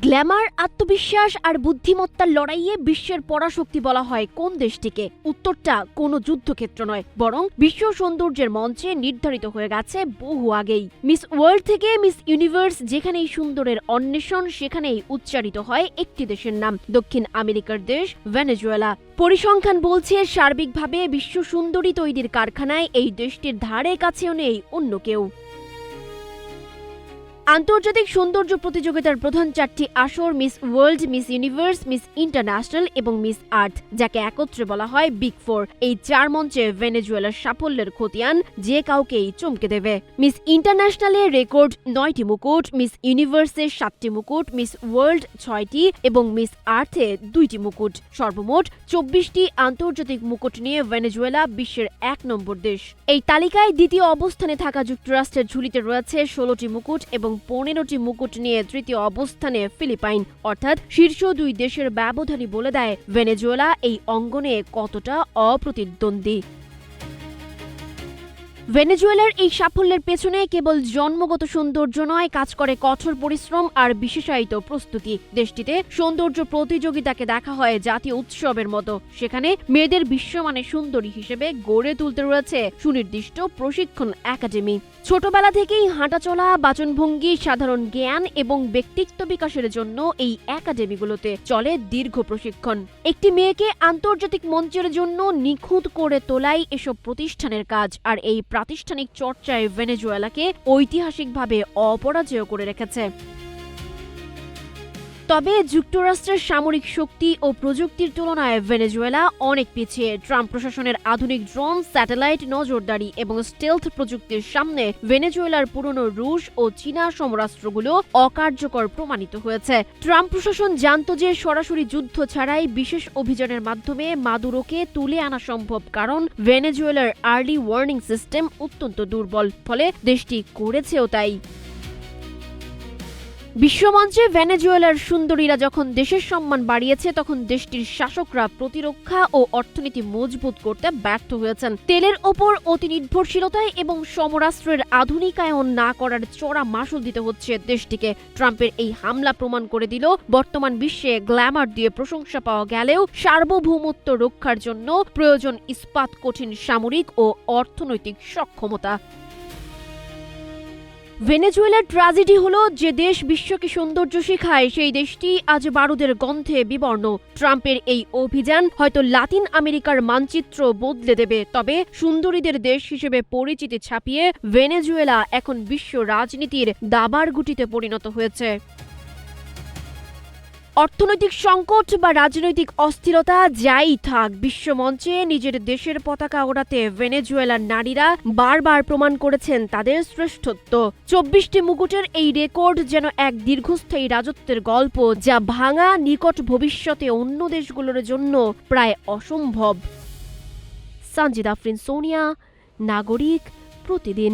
Glamour, আত্মবিশ্বাস আর বুদ্ধিমত্তার লড়াইয়ে বিশ্বের পরাশক্তি বলা হয় কোন দেশটিকে? উত্তরটা কোনো যুদ্ধক্ষেত্র নয়, বরং বিশ্ব সৌন্দর্যের মঞ্চে নির্ধারিত হয়ে গেছে বহু আগেই। মিস ওয়ার্ল্ড থেকে মিস ইউনিভার্স, যেখানেই সুন্দরের অন্বেষণ সেখানেই উচ্চারিত হয় একটি দেশের নাম, দক্ষিণ আমেরিকার দেশ ভেনেজুয়েলা। পরিসংখ্যান বলছে সার্বিকভাবে বিশ্ব সুন্দরী তৈরির কারখানায় এই দেশটির ধারে কাছেও নেই অন্য কেউ। আন্তর্জাতিক সৌন্দর্য প্রতিযোগিতার প্রধান চারটি আসর miss world, miss universe, miss international এবং মিস আর্থ, যাকে একত্রে বলা হয় বিগ ফোর। এই চার মঞ্চে ভেনেজুয়েলার সাফল্যের খতিয়ান যে কাউকেই চমকে দেবে। মিস ইন্টারন্যাশনালে রেকর্ড 9টি মুকুট, মিস ইউনিভার্সে 7টি মুকুট, মিস ওয়ার্ল্ড 6টি এবং মিস আর্থে 2টি মুকুট। সর্বমোট 24টি আন্তর্জাতিক মুকুট নিয়ে ভেনেজুয়েলা বিশ্বের 1 নম্বর দেশ। এই তালিকায় দ্বিতীয় অবস্থানে থাকা যুক্তরাষ্ট্রের ঝুলিতে রয়েছে 16টি মুকুট এবং 15টি মুকুট নিয়ে তৃতীয় অবস্থানে ফিলিপাইন। অর্থাৎ শীর্ষ দুই দেশের ব্যবধানই বলে দেয় ভেনেজুয়েলা এই অঙ্গনে কতটা অপ্রতিদ্বন্দ্বী। ভেনেজুয়েলার এই সাফল্যের পেছনে কেবল জন্মগত সৌন্দর্য নয়, কাজ করে কঠোর পরিশ্রম আর বিশেষায়িত প্রস্তুতি। দেশটিতে সৌন্দর্য প্রতিযোগিতাকে দেখা হয় জাতীয় উৎসবের মতো। সেখানে মেয়েদের বিশ্বমানের সুন্দরী হিসেবে গড়ে তুলতে রয়েছে সুনির্দিষ্ট প্রশিক্ষণ একাডেমি। ছোটবেলা থেকেই হাঁটাচলা, বাচনভঙ্গি, সাধারণ জ্ঞান এবং ব্যক্তিত্ব বিকাশের জন্য এই একাডেমিগুলোতে চলে দীর্ঘ প্রশিক্ষণ। একটি মেয়েকে আন্তর্জাতিক মঞ্চের জন্য নিখুঁত করে তোলাই এসব প্রতিষ্ঠানের কাজ, আর এই প্রাতিষ্ঠানিক চর্চায় ভেনেজুয়েলাকে ঐতিহাসিকভাবে অপরাজেয় করে রেখেছে। তবে যুক্তরাষ্ট্রের সামরিক শক্তি ও প্রযুক্তির তুলনায় ভেনেজুয়েলা অনেক পিছিয়ে। ট্রাম্প প্রশাসনের আধুনিক ড্রোন, স্যাটেলাইট, নজরদারি এবং স্টেলথ প্রযুক্তির সামনে ভেনেজুয়েলার পুরনো রুশ ও চীনা সমরাস্ত্রগুলো অকার্যকর প্রমাণিত হয়েছে। ট্রাম্প প্রশাসন জানত যে সরাসরি যুদ্ধ ছাড়াই বিশেষ অভিযানের মাধ্যমে মাদুরোকে তুলে আনা সম্ভব, কারণ ভেনেজুয়েলার আর্লি ওয়ার্নিং সিস্টেম অত্যন্ত দুর্বল। ফলে দেশটি করেছেও তাই। বিশ্বমঞ্চে ভেনেজুয়েলার সুন্দরীরা যখন দেশের সম্মান বাড়িয়েছে, তখন দেশটির শাসকরা প্রতিরক্ষা ও অর্থনীতি মজবুত করতে ব্যর্থ হয়েছেন। তেলের ওপর অতি নির্ভরশীলতায় এবং সমরাস্ত্রের আধুনিকায়ন না করার চড়া মাশুল দিতে হচ্ছে দেশটিকে। ট্রাম্পের এই হামলা প্রমাণ করে দিল, বর্তমান বিশ্বে গ্ল্যামার দিয়ে প্রশংসা পাওয়া গেলেও সার্বভৌমত্ব রক্ষার জন্য প্রয়োজন ইস্পাত কঠিন সামরিক ও অর্থনৈতিক সক্ষমতা। ভেনেজুয়েলার ট্র্যাজেডি হলো, যে দেশ বিশ্বকে সৌন্দর্য শেখায় সেই দেশটি আজ বারুদের গন্ধে বিবর্ণ। ট্রাম্পের এই অভিযান হয়তো লাতিন আমেরিকার মানচিত্র বদলে দেবে, তবে সুন্দরীদের দেশ হিসেবে পরিচিতি ছাপিয়ে ভেনেজুয়েলা এখন বিশ্ব রাজনীতির দাবার গুটিতে পরিণত হয়েছে। অর্থনৈতিক সংকট বা রাজনৈতিক অস্থিরতা যাই থাক, বিশ্বমঞ্চে নিজের দেশের পতাকা ওড়াতে ভেনেজুয়েলার নারীরা বারবার প্রমাণ করেছেন তাদের শ্রেষ্ঠত্ব। 24টি মুকুটের এই রেকর্ড যেন এক দীর্ঘস্থায়ী রাজত্বের গল্প, যা ভাঙা নিকট ভবিষ্যতে অন্য দেশগুলোর জন্য প্রায় অসম্ভব। সানজিদা আফরিন, সোনিয়া, নাগরিক, প্রতিদিন।